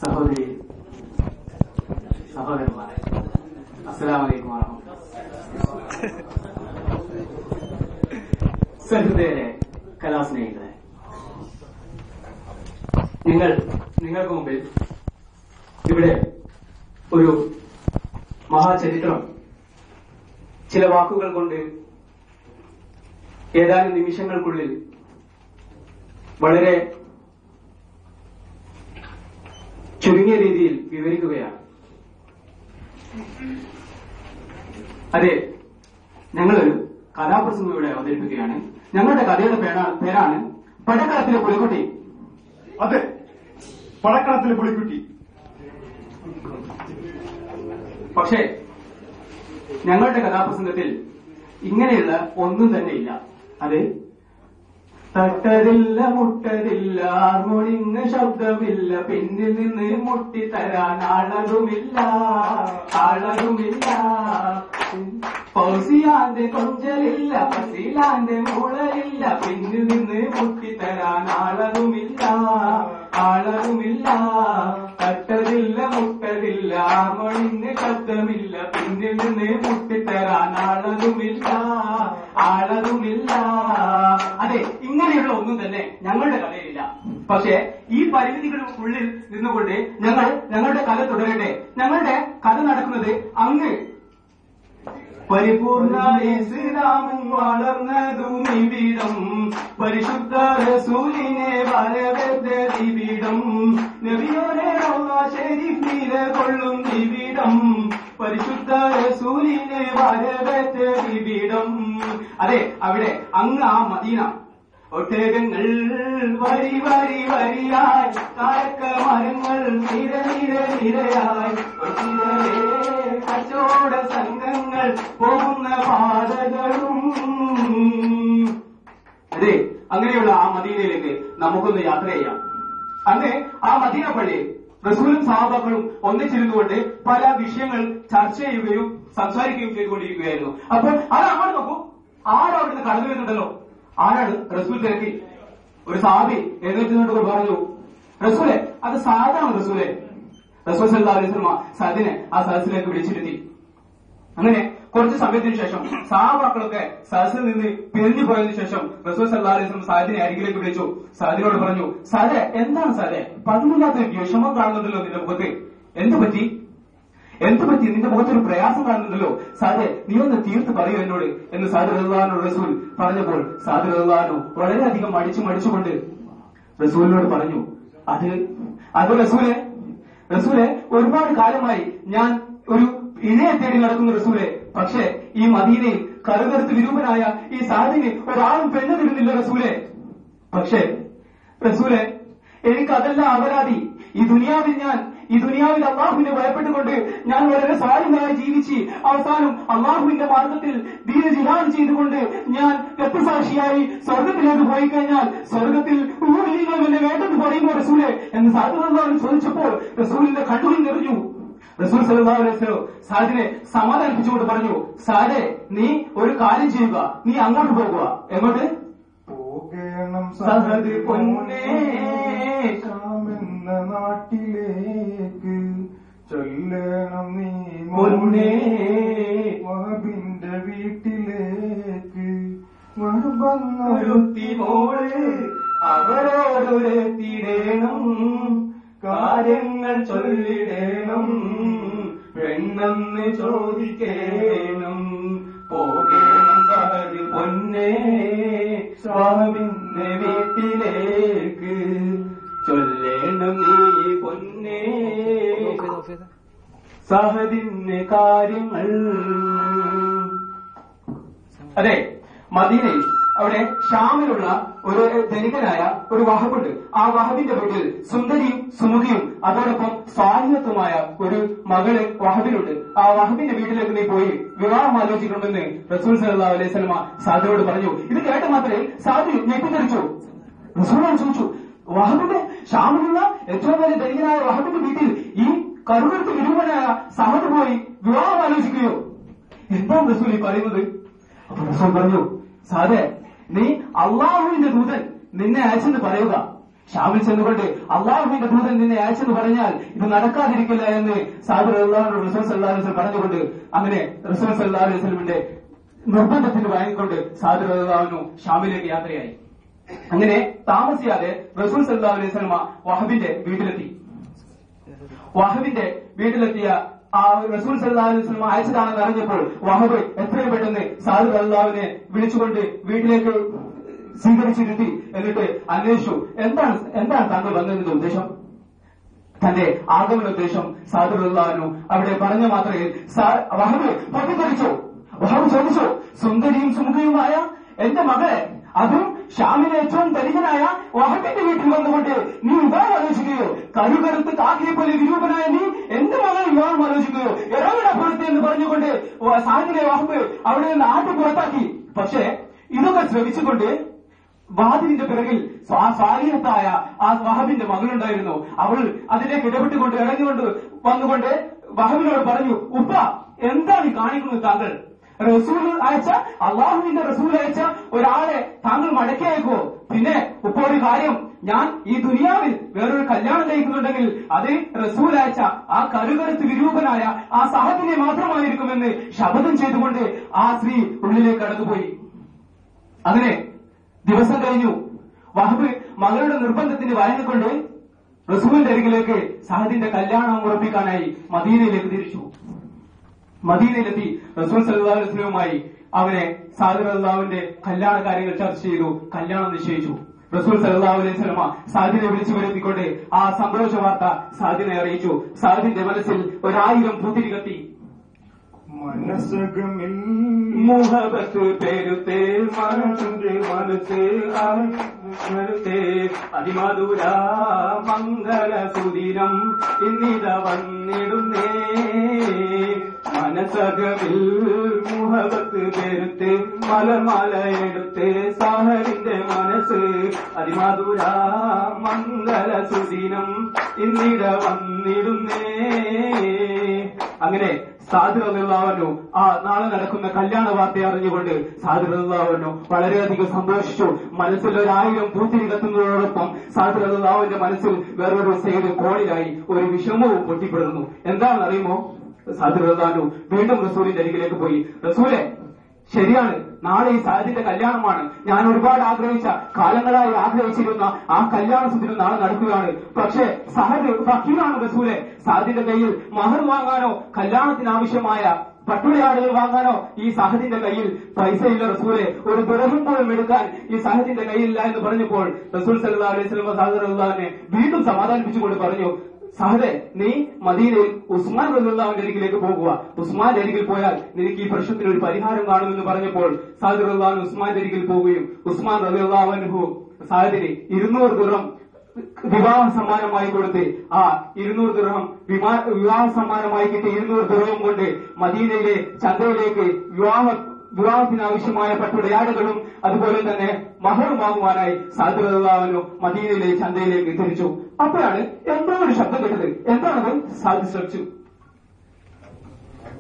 സഹോദരി സഹോദരന്മാരെ, അസ്സലാമു അലൈക്കും വറഹ്മത്തുള്ളാഹി. സഹൃദയരെ, കലാസ്നേഹികളെ, നിങ്ങൾക്ക് മുമ്പിൽ ഇവിടെ ഒരു മഹാചരിത്രം ചില വാക്കുകൾ കൊണ്ട് ഏതാനും നിമിഷങ്ങൾക്കുള്ളിൽ വളരെ ചുരുങ്ങിയ രീതിയിൽ വിവരിക്കുകയാണ്. അതെ, ഞങ്ങളൊരു കഥാപ്രസംഗം ഇവിടെ അവതരിപ്പിക്കുകയാണ്. ഞങ്ങളുടെ കഥയുടെ പേരാണ് പടക്കളത്തിലെ പുലിക്കുട്ടി. അതെ, പടക്കളത്തിലെ പുലിക്കുട്ടി. പക്ഷേ ഞങ്ങളുടെ കഥാപ്രസംഗത്തിൽ ഇങ്ങനെയുള്ള ഒന്നും തന്നെ ഇല്ല. അത് തട്ടതില്ല, മുട്ടതില്ല, മുടിഞ്ഞ ശബ്ദമില്ല, പിന്നിൽ നിന്ന് മുട്ടിത്തരാൻ ആളതുമില്ല. പൗസിയാന്റെ കൊഞ്ചലില്ല, പസിലാന്റെ മൂളലില്ല, പിന്നിൽ നിന്ന് മുട്ടിത്തരാൻ ആളതുമില്ല. തട്ടതില്ല, മുട്ടതില്ല, മുടിഞ്ഞ ശബ്ദമില്ല, പിന്നിൽ നിന്ന് മുട്ടിത്തരാൻ ആളതുമില്ല. അതെ, ഇങ്ങനെയുള്ള ഒന്നും തന്നെ ഞങ്ങളുടെ കഥയിലില്ല. പക്ഷേ ഈ പരിമിതികൾക്കുള്ളിൽ നിന്നുകൊണ്ട് ഞങ്ങളുടെ കഥ തുടരട്ടെ. ഞങ്ങളുടെ കഥ നടക്കുന്നത് അങ്ങ് പരിപൂർണ ഇസ്ലാമും വളർന്നതും ഇവിടം, പരിശുദ്ധ റസൂലിനെ വരവേറ്റതിവിടം, നബിയോരെ റൗള ശരീഫ് നിലകൊള്ളും ഇവിടം, പരിശുദ്ധ റസൂലിനെ വരവേറ്റതിവിടം. അതെ, അവിടെ അങ്ങ് ആ മദീന. ഒട്ടകങ്ങൾ വരി വരി വരിയായി, കാരക്ക മരങ്ങൾ നിര നിര നിരയായി, കച്ചവട സംഘങ്ങൾ പോകുന്ന പാതകളും. അതെ, അങ്ങനെയുള്ള ആ മദീനയിലേക്ക് നമുക്കൊന്ന് യാത്ര ചെയ്യാം. അന്ന് ആ മദീന പള്ളിയിൽ റസൂലും സഹാബാക്കളും ഒന്നിച്ചിരുന്നുകൊണ്ട് പല വിഷയങ്ങൾ ചർച്ച ചെയ്യുകയും സംസാരിക്കുകയും ചെയ്തുകൊണ്ടിരിക്കുകയായിരുന്നു. അപ്പോൾ അത് അങ്ങോട്ട് നോക്കൂ, ആരവിടുന്ന് കടന്നു വരുന്നുണ്ടല്ലോ. ആരാണ്? റസൂൽ തിരക്കി. ഒരു സഹാബി എഴുന്നേറ്റുകൊണ്ട് പറഞ്ഞു, റസൂലെ, അത് സാദാണ് റസൂലെ. റസൂൽ സല്ലല്ലാഹു അലൈഹി വസല്ലം സാദിനെ ആ സദസ്സിലേക്ക് വിളിച്ചിരുത്തി. അങ്ങനെ കുറച്ച് സമയത്തിന് ശേഷം സഹാബാക്കളൊക്കെ സദസ്സിൽ നിന്ന് പിരിഞ്ഞു പോയതിനു ശേഷം റസൂൽ സല്ലല്ലാഹു അലൈഹി വസല്ലം സാദിനെ അരികിലേക്ക് വിളിച്ചു. സാദിനോട് പറഞ്ഞു, സാദെ, എന്താണ് സാദെ, പതിവില്ലാത്ത വിഷമം കാണുന്നുണ്ടല്ലോ നിന്റെ മുഖത്ത്, എന്ത് പറ്റി? നിന്റെ മുഖത്തൊരു പ്രയാസം കാണുന്നുണ്ടല്ലോ. സാദെ, നീ ഒന്ന് തീർത്ത് പറയൂ എന്നോട് എന്ന് സാദ് റളിയല്ലാഹു റസൂൽ പറഞ്ഞപ്പോൾ സാദ് റളിയല്ലാഹു വളരെയധികം മടിച്ചുകൊണ്ട് റസൂലിനോട് പറഞ്ഞു, അത് റസൂലെ, ഒരുപാട് കാലമായി ഞാൻ ഒരു ഇണയെ തേടി നടക്കുന്ന റസൂലെ. പക്ഷേ ഈ മദീനയിൽ കറുകറുത്ത് വിരൂപനായ ഈ സാദിന് ഒരാളും പെണ്ണു തരുന്നില്ല റസൂലെ. പക്ഷേ റസൂലെ, എനിക്കതല്ല അപരാധി. ഈ ദുനിയാവിൽ അള്ളാഹുവിനെ ഭയപ്പെട്ടുകൊണ്ട് ഞാൻ വളരെ സാലിഹായി ജീവിച്ച് അവസാനം അള്ളാഹുവിന്റെ മാർഗത്തിൽ ദീന ജിഹാദ് ചെയ്തുകൊണ്ട് ഞാൻ രക്തസാക്ഷിയായി സ്വർഗത്തിലേക്ക് പോയി കഴിഞ്ഞാൽ സ്വർഗത്തിൽ എന്നെ വേണ്ടെന്ന് പറയുമോ റസൂലെ എന്ന് സാധുവാൻ ചോദിച്ചപ്പോൾ റസൂലിന്റെ കണ്ണുകൾ നിറഞ്ഞു. റസൂൽ സല്ലല്ലാഹു അലൈഹി വസല്ലം സാദിനെ സമാധാനിപ്പിച്ചുകൊണ്ട് പറഞ്ഞു, സാദെ, നീ ഒരു കാര്യം ചെയ്യുക, നീ അങ്ങോട്ട് പോകുക. എങ്ങോട്ട് പോകണം? സഹദ് പൊന്നേ, എന്ന നാട്ടിലേക്ക് ചൊല്ലണം നീ പൊന്നേ, വഹബിന്റെ വീട്ടിലേക്ക്. വഹബന്നൊരുത്തി മോള് അവരോടൊരെത്തിടേണം, കാര്യങ്ങൾ ചൊല്ലിടേണം, പെണ്ണെന്ന് ചോദിക്കേണം. പോകണം സഹദ് പൊന്നേ, സ്വാമിന്റെ വീട്ടിലേക്ക് ചൊല്ലേണം നീ പൊന്നേ, സഹദിന് കാര്യങ്ങൾ. അതെ, മദീനയിൽ അവിടെ ഷാമിലുള്ള ഒരു ധനികനായ ഒരു വഹബുണ്ട്. ആ വഹബിന്റെ വീട്ടിൽ സുന്ദരിയും സുമുഖിയും അതോടൊപ്പം സ്വാധീനത്വമായ ഒരു മകള് വഹബിനുണ്ട്. ആ വഹബിന്റെ വീട്ടിലേക്ക് നീ പോയി വിവാഹം ആലോചിക്കണമെന്ന് റസൂൽ സല്ലല്ലാഹു അലൈഹി വസല്ലം സാദിനോട് പറഞ്ഞു. ഇത് കേട്ട മാത്രമേ സാദി ഞെട്ടിത്തെറിച്ചു. റസൂലിനോട് ചോദിച്ചു, വഹബിന്റെ ഷാമിലുള്ള ഏറ്റവും വലിയ ധനികനായ വഹബിന്റെ വീട്ടിൽ ഈ കറുകറുത്ത് വിരൂപനായ സഹദ് പോയി വിവാഹം ആലോചിക്കുകയോ? എന്താണ് റസൂൽ ഈ പറയുന്നത്? അപ്പൊ റസൂൽ പറഞ്ഞു, സാദെ, നീ അള്ളാഹുവിന്റെ ദൂതൻ നിന്നെ അയച്ചെന്ന് പറയുക. ഷാമിൽ ചെന്നുകൊണ്ട് അള്ളാഹുവിന്റെ ദൂതൻ നിന്നെ അയച്ചെന്ന് പറഞ്ഞാൽ ഇത് നടക്കാതിരിക്കില്ല എന്ന് സാദ് റളിയല്ലാഹു റസൂൽ സല്ലല്ലാഹു അലൈഹി വസല്ലം പറഞ്ഞുകൊണ്ട് അങ്ങനെ റസൂൽ സല്ലല്ലാഹു അലൈഹി വസല്ലമിന്റെ നിർബന്ധത്തിന് വഴങ്ങിക്കൊണ്ട് സാദ് റളിയല്ലാഹു ഷാമിലേക്ക് യാത്രയായി. അങ്ങനെ താമസിയാതെ റസൂൽ സല്ലല്ലാഹു അലൈഹി വസല്ലം വഹബിന്റെ വീട്ടിലെത്തിയ ആ റസൂൽ സല്ലല്ലാഹു അലൈഹി വസല്ലം അയച്ചതാണെന്ന് അറിഞ്ഞപ്പോൾ വഹബ് എത്രയും പെട്ടെന്ന് സാദ് റളിയല്ലാഹുവിനെ വിളിച്ചുകൊണ്ട് വീട്ടിലേക്ക് സ്വീകരിച്ചിരുത്തി. എന്നിട്ട് അന്വേഷിച്ചു, എന്താണ് താങ്കൾ വന്നതിന്റെ ഉദ്ദേശം? തന്റെ ആഗമന ഉദ്ദേശം സാദ് റളിയല്ലാഹു അവിടെ പറഞ്ഞ മാത്രമേ വഹബ് പൊട്ടിത്തെറിച്ചു. വഹബ് ചോദിച്ചു, സുന്ദരിയും സുമുഖയുമായ എന്റെ മകളെ, അതും ഷാമിലെ ഏറ്റവും ധനികനായ വഹബിന്റെ വീട്ടിൽ വന്നുകൊണ്ട് നീ വിവാഹം ആലോചിക്കുകയോ? കരുകരുത്ത് കാക്കിയെ പോലെ വിരൂപനായ നീ എന്റെ മകളെ വിവാഹം ആലോചിക്കുകയോ? ഇറങ്ങട പുറത്ത് എന്ന് പറഞ്ഞുകൊണ്ട് സാദിനെ വഹബ് അവിടെ നിന്ന് ആട്ടി പുറത്താക്കി. പക്ഷേ ഇതൊക്കെ ശ്രമിച്ചുകൊണ്ട് വാതിലിന്റെ പിറകിൽ സ്വാധീനത്തായ ആ വഹബിന്റെ മകളുണ്ടായിരുന്നു. അവൾ അതിലേക്ക് ഇടപെട്ടുകൊണ്ട് ഇറങ്ങിക്കൊണ്ട് വന്നുകൊണ്ട് വഹബിനോട് പറഞ്ഞു, ഉപ്പ എന്താണ് ഈ കാണിക്കുന്നത്? താങ്കൾ റസൂൽ അയച്ച അള്ളാഹുവിന്റെ റസൂൽ അയച്ച ഒരാളെ താങ്കൾ മടക്കി അയക്കുമോ? പിന്നെ ഉപ്പ ഒരു കാര്യം, ഞാൻ ഈ ദുനിയാവിൽ വേറൊരു കല്യാണം കഴിക്കുന്നുണ്ടെങ്കിൽ അത് റസൂൽ അയച്ച ആ കരുകരുത്ത് വിരൂപനായ ആ സഹദിനെ മാത്രമായിരിക്കുമെന്ന് ശപഥം ചെയ്തുകൊണ്ട് ആ സ്ത്രീ ഉള്ളിലേക്ക് കടന്നുപോയി. അങ്ങനെ ദിവസം കഴിഞ്ഞു. വഹബ് മകളുടെ നിർബന്ധത്തിന് വഴങ്ങിക്കൊണ്ട് റസൂലിന്റെ അരികിലേക്ക് സഹദിന്റെ കല്യാണം ഉറപ്പിക്കാനായി മദീനയിലേക്ക് തിരിച്ചു. മദീനയിലെത്തി റസൂൽ സല്ലല്ലാഹു അലൈഹി വസല്ലമയുമായി അവനെ സാദ് റളിയല്ലാഹുവിന്റെ കല്യാണ കാര്യങ്ങൾ ചർച്ച ചെയ്തു. കല്യാണം നിശ്ചയിച്ചു. റസൂൽ സല്ലല്ലാഹു അലൈഹി വസല്ലമ സാദിനെ വിളിച്ചു വരുത്തിക്കൊണ്ട് ആ സന്തോഷ വാർത്ത സാദിനെ അറിയിച്ചു. സാദിന്റെ മനസ്സിൽ 1000 പുത്തിരി കത്തി. മനസ്സകമിൽ മുഹബത്ത് പെരുത്തേ മനസ്സ് മനസ്സേ അതിമധുര മംഗള സുദിനം ഇന്നിത വന്നിടുന്നേ. മനസ്സകമിൽ മുഹബത്ത് പെരുത്ത് മലമല എടുത്ത് സഹറിന്റെ മനസ്സ് അതിമധുര മംഗള സുദിനം ഇന്നിത വന്നിടുന്നേ. അങ്ങനെ സാദ് റളിയല്ലാഹു ആ നാളെ നടക്കുന്ന കല്യാണ വാർത്ത അറിഞ്ഞുകൊണ്ട് സാദ് റളിയല്ലാഹു വളരെയധികം സന്തോഷിച്ചു. മനസ്സിൽ 1000 പൂത്തിരി കത്തുന്നതോടൊപ്പം സാദ് റളിയല്ലാഹുവിന്റെ മനസ്സിൽ വേറൊരു സൈഡ് കോളിലായി ഒരു വിഷമവും പൊട്ടിപ്പെടുന്നു. എന്താണെന്ന് അറിയുമോ? സാദ് റളിയല്ലാഹു വീണ്ടും റസൂലിന്റെ അരികിലേക്ക് പോയി. റസൂലെ, ശരിയാണ്, നാളെ ഈ സാദിന്റെ കല്യാണമാണ്. ഞാൻ ഒരുപാട് ആഗ്രഹിച്ച, കാലങ്ങളായി ആഗ്രഹിച്ചിരുന്ന ആ കല്യാണ സുദിനം നാളെ നടക്കുകയാണ്. പക്ഷേ സഹദ് ഫക്കീറാണ് റസൂലെ. സാദിന്റെ കയ്യിൽ മഹർ വാങ്ങാനോ കല്യാണത്തിനാവശ്യമായ പട്ടുടയാടുകൾ വാങ്ങാനോ ഈ സഹദിന്റെ കയ്യിൽ പൈസയില്ല റസൂലെ. ഒരു ദിർഹം പോലും എടുക്കാൻ ഈ സഹദിന്റെ കയ്യിലില്ല എന്ന് പറഞ്ഞപ്പോൾ റസൂൽ സല്ലല്ലാഹു അലൈഹി വസല്ലം സാദ് റളിയല്ലാഹുവിനെ വീണ്ടും സമാധാനിപ്പിച്ചുകൊണ്ട് പറഞ്ഞു, സഹദേ, നീ മദീനയിൽ ഉസ്മാൻ റളിയല്ലാഹുവിന്റെ അരികിലേക്ക് പോകുക. ഉസ്മാന്റെ അരികിൽ പോയാൽ നിനക്ക് ഈ പ്രശ്നത്തിന് ഒരു പരിഹാരം കാണുമെന്ന് പറഞ്ഞപ്പോൾ സാദ് റളിയല്ലാഹു ഉസ്മാന്റെ അരികിൽ പോവുകയും ഉസ്മാൻ റളിയല്ലാഹു അൻഹു സാദിന് 200 ദിർഹം വിവാഹ സമ്മാനമായി കൊടുത്ത് ആ 200 ദിർഹം വിവാഹ സമ്മാനമായി കിട്ടിയ 200 ദിർഹം കൊണ്ട് മദീനയിലെ ചന്തയിലേക്ക് വിവാഹത്തിനാവശ്യമായ പട്ടുടയാടുകളും അതുപോലെ തന്നെ മഹറും വാങ്ങുവാനായി സാദ് റളിയല്ലാഹു അൻഹു മദീനയിലെ ചന്തയിലേക്ക് തിരിച്ചു. അപ്പോഴാണ് എന്തോ ഒരു ശബ്ദം കേട്ടത്. എന്താണത്? സാദ് ശ്രമിച്ചു.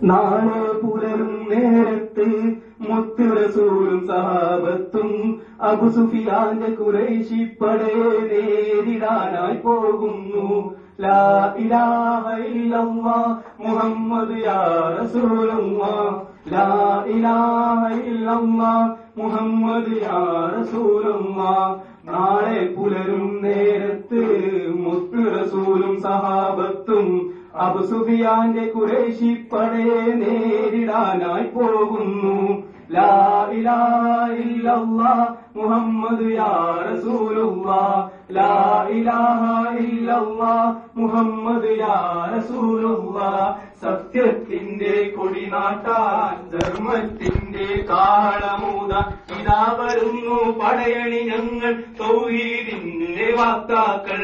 നാളെ പുലരും നേരത്ത് മുത്ത് റസൂലും സഹാബത്തും അബു സുഫിയാന്റെ ഖുറൈശി പടയെ നേരിടാനായി പോകുന്നു. ലാ ഇലാഹ ഇല്ലല്ലാഹ് മുഹമ്മദ് യാ റസൂലുള്ളാഹ്. ലാ ഇലാഹ ഇല്ലല്ലാഹ് മുഹമ്മദ് യാ റസൂലുള്ളാഹ്. നാളെ പുലരും നേരത്ത് മുത്ത് റസൂലും സഹാബത്തും അബു സുഫിയാന്റെ ഖുറൈശി പടയെ നേരിടാനായി പോകുന്നു. ലാ ഇലാഹ ഇല്ലല്ലാഹ് മുഹമ്മദ് യാ റസൂലുള്ളാഹ്. ലാ ഇലാഹ ഇല്ലല്ലാഹ് മുഹമ്മദ് യാ റസൂലുള്ളാഹ്. സത്യത്തിന്റെ കൊടിനാട്ടാൻ ധർമ്മത്തിന്റെ കാളമൂതാൻ ഇതാ വരുന്നു പടയണി ഞങ്ങൾ തൗഹീദിന്റെ വാക്താക്കൾ.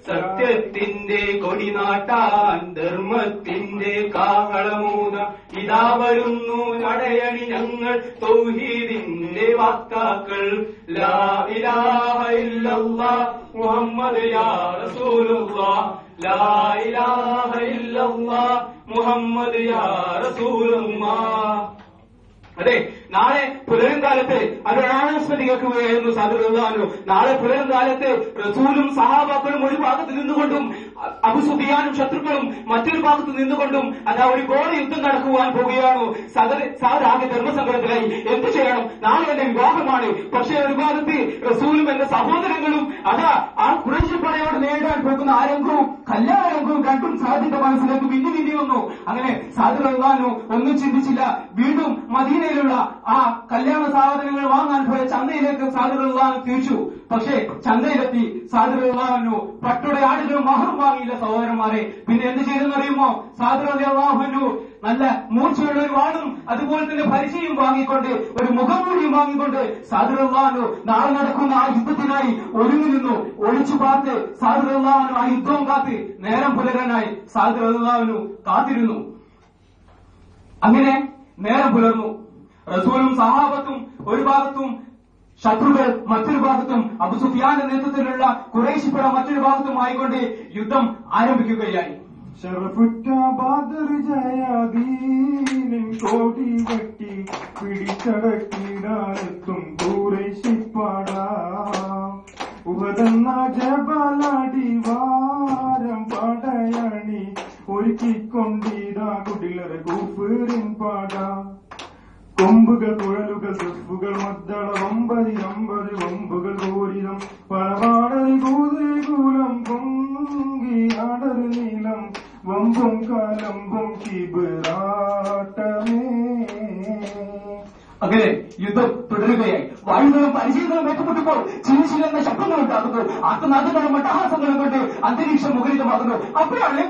സത്യത്തിന്റെ കൊടിനാട്ടാൻ ധർമ്മത്തിന്റെ കാളമൂതാൻ ഇതാ വരുന്നു പടയണി ഞങ്ങൾ തൗഹീദിന്റെ വാക്താക്കൾ. ലാ ഇലാഹ ഇല്ലല്ലാഹ് മുഹമ്മദ് യാ റസൂലുള്ളാഹ്. ലാ ഇലാഹ ഇല്ലല്ലാഹ് മുഹമ്മദ് യാ റസൂലുള്ളാഹ്. അതെ, നാളെ പുലരും കാലത്ത് അതൊരാണസ്മതി കേൾക്കുകയായിരുന്നു സാധുവാനു. നാളെ പുലരും കാലത്ത് റസൂലും സഹാബാക്കളും ഒരു ഭാഗത്ത് നിന്നുകൊണ്ടും അബൂ സുഫിയാനും ശത്രുക്കളും മറ്റൊരു ഭാഗത്ത് നിന്നുകൊണ്ടും അതാ ഒരു ഘോര യുദ്ധം നടക്കുവാൻ പോവുകയാണോ. സാധാരണ ധർമ്മസങ്കടത്തിലായി എന്ത് ചെയ്യണം, നാളെ എന്റെ വിവാഹമാണ്. പക്ഷേ ഒരു ഭാഗത്ത് റസൂലും എന്റെ സഹോദരങ്ങളും അതാ ആ ഖുറൈശ് പടയോട് നേരിടാൻ പോകുന്ന ആ രംഗവും കല്യാണരംഗവും രണ്ടും സാദിന്റെ മനസ്സിലേക്ക് മിന്നി വന്നു. അങ്ങനെ സാദ് റളിയല്ലാഹു ഒന്നും ചിന്തിച്ചില്ല. വീണ്ടും മദീനയിലുള്ള ആ കല്യാണ സാധനങ്ങൾ വാങ്ങാൻ പോയ ചന്തയിലേക്ക് സാദ് റളിയല്ലാഹു തിരിച്ചു. പക്ഷേ ചന്തയിലെത്തി സാദ് റളിയല്ലാഹു പട്ടുടെ ആടുകളും മഹറും വാങ്ങിയില്ല സഹോദരന്മാരെ. പിന്നെ എന്ത് ചെയ്തെന്ന് അറിയുമോ? സാദ് റളിയല്ലാഹു നല്ല മൂർച്ചയുള്ള ഒരു വാളും അതുപോലെ തന്നെ പരിചയം വാങ്ങിക്കൊണ്ട് ഒരു മുഖംമൂടിയും വാങ്ങിക്കൊണ്ട് സാദ് റളിയല്ലാഹു നാളെ നടക്കുന്ന ആ യുദ്ധത്തിനായി ഒരുങ്ങി നിന്നു. ഒളിച്ചു പാർത്ത് സാദ് റളിയല്ലാഹു ആ യുദ്ധവും കാത്ത് നേരം പുലരാനായി സാദ് റളിയല്ലാഹു കാത്തിരുന്നു. അങ്ങനെ നേരം പുലർന്നു. റസൂലും സഹാബത്തും ഒരു ഭാഗത്തും ശത്രുക്കൾ മറ്റൊരു ഭാഗത്തും അബൂ സുഫിയാന്റെ നേതൃത്വത്തിലുള്ള ഖുറൈശ് പട മറ്റൊരു ഭാഗത്തുമായിക്കൊണ്ട് യുദ്ധം ആരംഭിക്കുകയായി. ഷറഫുറ്റ ബദർ ജയാദീനിൻ കോടി വെട്ടി പിടിച്ചടക്കിടാനെത്തും ഖുറൈശ് പട ഉഹദെന്ന ജബലടിവാരം പടയണി ഒരുക്കിക്കൊണ്ടിതാ കുടിലറ കുഫറിൻ പട. കൊമ്പുകൾ കുഴലുകൾ തുപ്പുകൾ മദ്ദള വമ്പതി അമ്പത് വമ്പുകൾ കോരിതം പലപാടരി കൂതകൂലം പൊങ്കി അടരു നീളം വമ്പും കലമ്പും കിബിറാട്ടമേ. അങ്ങനെ യുദ്ധം തുടരുകയായി. വായുകളും പരിചയങ്ങളും ഏറ്റുമുട്ടുമ്പോൾ ചിരിച്ചിലെന്ന ശബ്ദങ്ങളുണ്ടാകുന്നു. ആത്മനാഥങ്ങളും മട്ടഹാസങ്ങളും കൊണ്ട് അന്തരീക്ഷം മുഖരിതമാകുന്നു. അപ്പോഴാണ്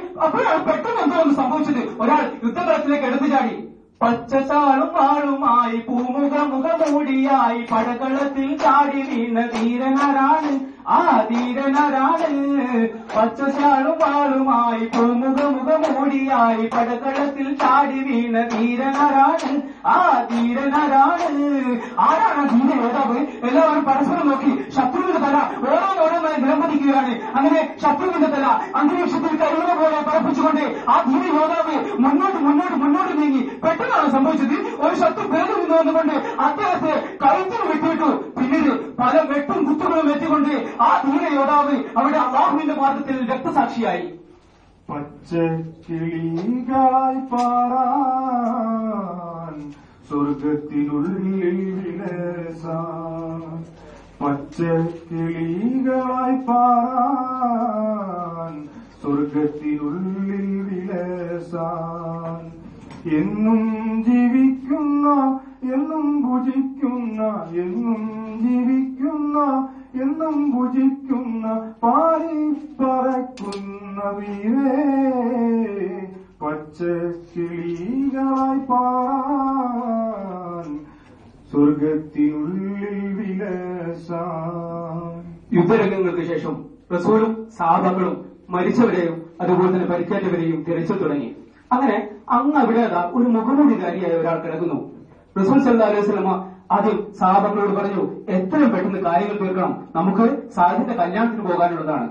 പെട്ടെന്ന് എന്തോ ഒന്ന് സംഭവിച്ചത്. ഒരാൾ യുദ്ധകളത്തിലേക്ക് എടുത്തു ചാടി. പച്ചച്ചാളും വാളുമായി മുഖമൂടിയായി പടകളത്തിൽ ചാടി വീണ ധീരനാരാണ് ആ ധീരനാരാണ്. പച്ചച്ചാളും വാളുമായി മുഖമൂടിയായി പടകളത്തിൽ ചാടി വീണ ധീരനാരാണ് ആ ധീരനാരാണ്. ആരാണ് ധീര യോദ്ധാവ്? എല്ലാവരും പരസ്പരം നോക്കി ശത്രുവിന്റെ തല ഓരോന്നോരോന്നായി നിലംപതിക്കുകയാണ്. അങ്ങനെ ശത്രുവിന്റെ തല അന്തരീക്ഷത്തിൽ കരുണ പോലെ പറപ്പിച്ചുകൊണ്ട് ആ ധീര യോദ്ധാവ് മുന്നോട്ട് നീങ്ങി. പെട്ടെന്നാണ് സംഭവിച്ചത്. ഒരു ശത്രു പേര് നിന്ന് വന്നുകൊണ്ട് അദ്ദേഹത്തെ കഴുത്തിന് വെട്ടിയിട്ടു. പിന്നീട് പല വെട്ടും കുത്തുകളും എത്തിക്കൊണ്ട് ആ ധീര യോദ്ധാവ് അവിടെ അല്ലാഹുവിന്റെ മാർഗത്തിൽ രക്തസാക്ഷിയായി. പച്ചക്കിളികളായി പാറാൻ സ്വർഗത്തിനുള്ളിൽ വിലസാൻ. പച്ചക്കിളികളായി പാറാൻ സ്വർഗത്തിനുള്ളിൽ വിലസാൻ. എന്നും ജീവിക്കുന്ന എന്നും ഭുജിക്കുന്ന എന്നും ജീവിക്കുന്ന എന്നും ഭുജിക്കുന്ന പാരി പറക്കുന്ന വീരേ പച്ചക്കിളികളായി പാറാൻ സ്വർഗത്തിനുള്ളിൽ വിലസാൻ. യുദ്ധരംഗങ്ങൾക്ക് ശേഷം റസൂലും സഹാബാക്കളും മരിച്ചവരെയും അതുപോലെ തന്നെ പരിക്കേറ്റവരെയും തിരച്ചു തുടങ്ങി. അങ്ങനെ അങ്ങ് അവിടെ ഒരു മുഖമൂടികാരിയായ ഒരാൾ കിടക്കുന്നു. റസൂൽ സല്ലല്ലാഹു അലൈഹി വസല്ലമ ആദ്യം സഹാബാക്കളോട് പറഞ്ഞു, എത്രയും പെട്ടെന്ന് കാര്യങ്ങൾ തീർക്കണം, നമുക്ക് സാദിന്റെ കല്യാണത്തിന് പോകാനുള്ളതാണ്.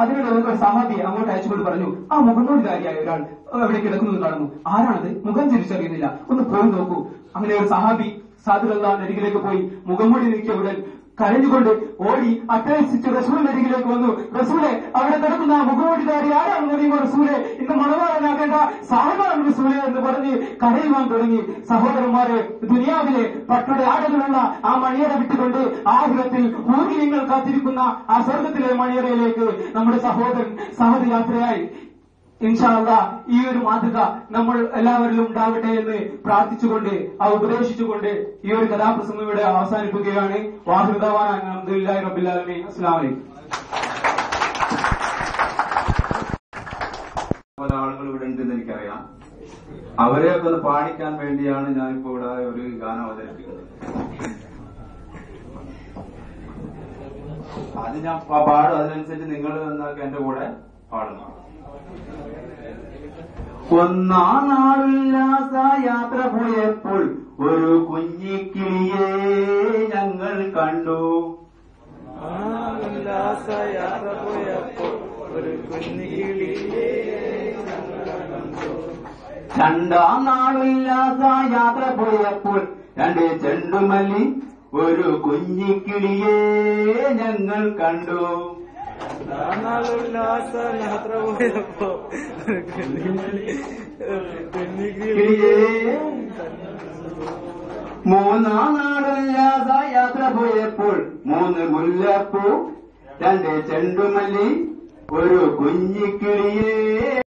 അതിനിടെ ഒരു സഹാബി അങ്ങോട്ട് അയച്ചുകൊണ്ട് പറഞ്ഞു, ആ മുഖമൂടികാരിയായ ഒരാൾ അവിടെ കിടക്കുന്നത് കാണുന്നു. ആരാണത്? മുഖം തിരിച്ചറിയുന്നില്ല, ഒന്ന് പോയി നോക്കൂ. അങ്ങനെ ഒരു സഹാബി സാദ് റളിയല്ലാഹുവിന്റെ അരികിലേക്ക് പോയി മുഖംമൂടി നീക്കിയവിടെ കരഞ്ഞുകൊണ്ട് ഓടി അട്ടഹസിച്ച് റസൂലിന്റെ അരികിലേക്ക് വന്നു. റസൂലെ, അവിടെ കിടക്കുന്ന മുഖമൂടികാരി ആരാണെന്ന് അറിയുമ്പോൾ റസൂലെ, ഇന്ന് മണവാളനാകേണ്ട സാഹബാണ് റസൂലെ എന്ന് പറഞ്ഞ് കരയുവാൻ തുടങ്ങി. സഹോദരന്മാരെ, ദുനിയാവിലെ പട്ടുടെ ആടകളുള്ള ആ മണിയറ വിട്ടുകൊണ്ട് ആഹ്റത്തിൽ ഹൂറിയങ്ങൾ കാത്തിരിക്കുന്ന ആ സ്വർഗത്തിലെ മണിയറയിലേക്ക് നമ്മുടെ സഹോദരയാത്രയായി. ഇൻഷാ അല്ലാഹ് ഈ ഒരു മാതൃക നമ്മൾ എല്ലാവരിലും ഉണ്ടാവട്ടെ എന്ന് പ്രാർത്ഥിച്ചുകൊണ്ട് ഉപദേശിച്ചുകൊണ്ട് ഈ ഒരു കഥാപ്രസംഗം ഇവിടെ അവസാനിപ്പിക്കുകയാണ്. വാഹിറു ദഅ്വാനാ അൽഹംദുലില്ലാഹി റബ്ബിൽ ആലമീൻ. അസ്സലാമു അലൈക്കും. പല ആളുകൾ ഇവിടെ ഉണ്ടെന്ന് എനിക്കറിയാം. അവരെയൊക്കെ ഒന്ന് പാടിക്കാൻ വേണ്ടിയാണ് ഞാനിപ്പോ ഇവിടെ ഒരു ഗാനം അവതരിപ്പിക്കുന്നത്. അത് ഞാൻ പാടും, അതിനനുസരിച്ച് നിങ്ങൾ എന്നൊക്കെ എന്റെ കൂടെ പാടണം. ഒന്നാം നാളുല്ലാസ യാത്ര പോയപ്പോൾ ഒരു കുഞ്ഞിക്കിളിയെ ഞങ്ങൾ കണ്ടു. ഉല്ലാസ യാത്ര പോയപ്പോൾ ഒരു കുഞ്ഞിക്കിളിയെ ഞങ്ങൾ കണ്ടു. രണ്ടാം നാളുല്ലാസ യാത്ര പോയപ്പോൾ രണ്ട് ചെണ്ടുമല്ലി ഒരു കുഞ്ഞിക്കിളിയെ ഞങ്ങൾ കണ്ടു. യാത്ര പോയപ്പോ കിളിയെ മൂന്നാം നാടുല്ലാത യാത്ര പോയപ്പോൾ 3 മുല്ലപ്പൂ 2 ചെണ്ടുമല്ലി ഒരു കുഞ്ഞിക്കിളിയെ